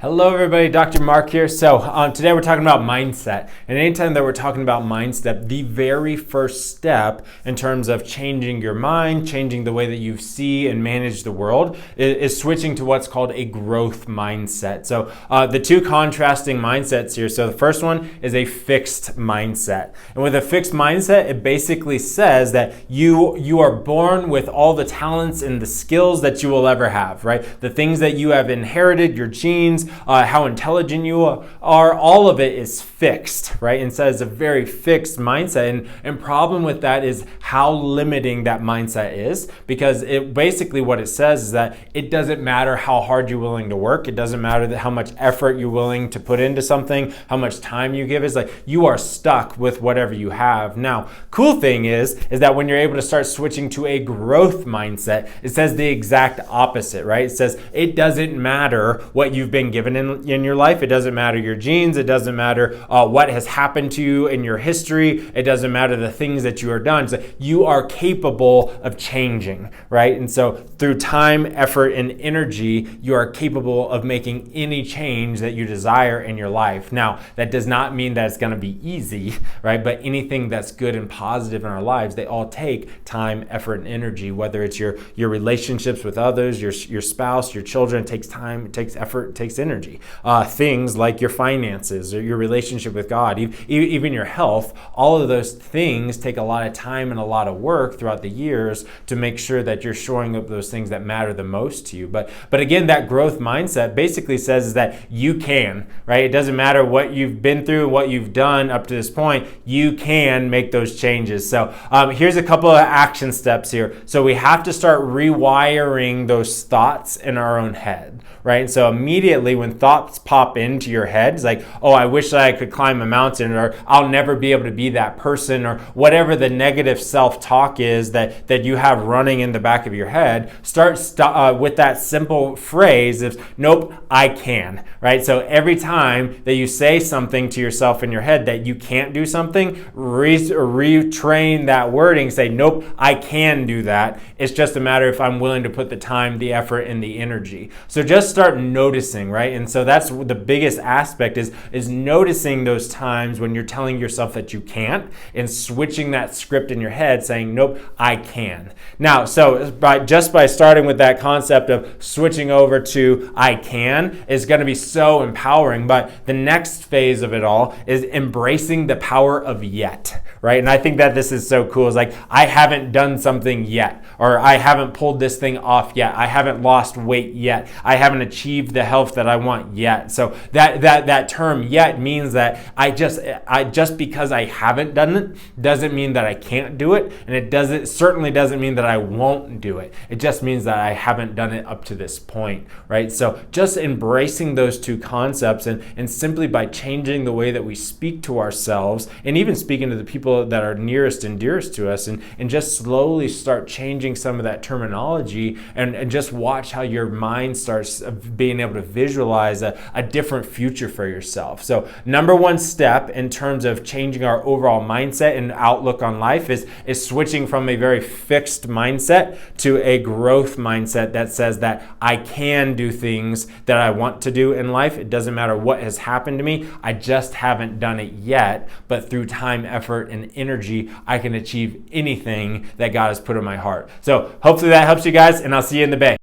Hello everybody, Dr. Mark here. So today we're talking about mindset. And anytime that we're talking about mindset, the very first step in terms of changing your mind, changing the way that you see and manage the world is switching to what's called a growth mindset. So the two contrasting mindsets here. So the first one is a fixed mindset. And with a fixed mindset, it basically says that you are born with all the talents and the skills that you will ever have, right? The things that you have inherited, your genes, how intelligent you are, all of it is fixed, right? And so it's a very fixed mindset. And problem with that is how limiting that mindset is, because it basically what it says is that it doesn't matter how hard you're willing to work. It doesn't matter how much effort you're willing to put into something, how much time you give. It's like you are stuck with whatever you have. Now, cool thing is that when you're able to start switching to a growth mindset, it says the exact opposite, right? It says it doesn't matter what you've been given in your life. It doesn't matter your genes. It doesn't matter what has happened to you in your history. It doesn't matter the things that you are done. So you are capable of changing, right? And so through time, effort, and energy, you are capable of making any change that you desire in your life. Now, that does not mean that it's going to be easy, right? But anything that's good and positive in our lives, they all take time, effort, and energy, whether it's your relationships with others, your spouse, your children. It takes time, it takes effort, it takes energy. Things like your finances or your relationship with God, even your health, all of those things take a lot of time and a lot of work throughout the years to make sure that you're shoring up those things that matter the most to you. But again, that growth mindset basically says that you can, right? It doesn't matter what you've been through, what you've done up to this point, you can make those changes. So here's a couple of action steps here. So we have to start rewiring those thoughts in our own head, right? So immediately when thoughts pop into your head, it's like, oh, I wish that I could climb a mountain, or I'll never be able to be that person, or whatever the negative self-talk is that you have running in the back of your head, start with that simple phrase of, nope, I can, right? So every time that you say something to yourself in your head that you can't do something, retrain that wording, say, nope, I can do that. It's just a matter if I'm willing to put the time, the effort, and the energy. So just start noticing, right? And so that's the biggest aspect is noticing those times when you're telling yourself that you can't and switching that script in your head saying, nope, I can. Now, so by starting with that concept of switching over to I can is going to be so empowering. But the next phase of it all is embracing the power of yet, right? And I think that this is so cool. It's like, I haven't done something yet, or I haven't pulled this thing off yet. I haven't lost weight yet. I haven't achieved the health that I want yet. So that term yet means that I just because I haven't done it doesn't mean that I can't do it, and it certainly doesn't mean that I won't do it. It just means that I haven't done it up to this point, right? So just embracing those two concepts and simply by changing the way that we speak to ourselves and even speaking to the people that are nearest and dearest to us, and just slowly start changing some of that terminology and just watch how your mind starts being able to visualize a different future for yourself. So number one step in terms of changing our overall mindset and outlook on life is switching from a very fixed mindset to a growth mindset that says that I can do things that I want to do in life. It doesn't matter what has happened to me. I just haven't done it yet, but through time, effort, and energy, I can achieve anything that God has put in my heart. So hopefully that helps you guys, and I'll see you in the bay.